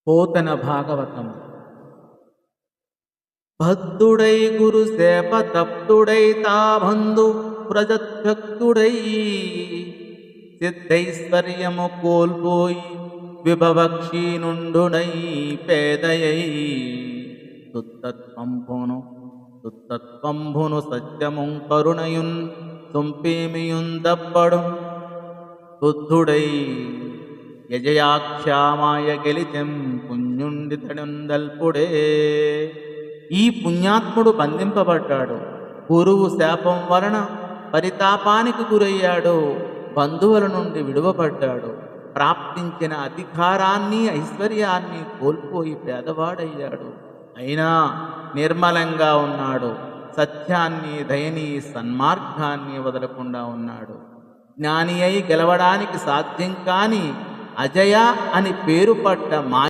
పోతన భాగవతం. భక్తుడై గురు సేప తప్తుడై తాబంధు ప్రజద్భక్తుడై సిద్ధైశ్వర్యము కోల్పోయి విభవక్షీణుండునై పేదయై సుత్తత్వంభును సత్యముం కరుణయున్ సొంపేమియున్ దప్పడం బుద్ధుడై యజయాక్షామాయ గెలిచెం పుణ్యుండితడుందల్పుడే. ఈ పుణ్యాత్ముడు బంధింపబడ్డాడు. గురువు శాపం వలన పరితాపానికి గురయ్యాడు. బంధువుల నుండి విడువబడ్డాడు. ప్రాప్తించిన అధికారాన్ని ఐశ్వర్యాన్ని కోల్పోయి పేదవాడయ్యాడు. అయినా నిర్మలంగా ఉన్నాడు. సత్యాన్ని దయని సన్మార్గాన్ని వదలకుండా ఉన్నాడు. జ్ఞాని అయి గెలవడానికి సాధ్యం కాని అజయ అని పేరు పడ్డ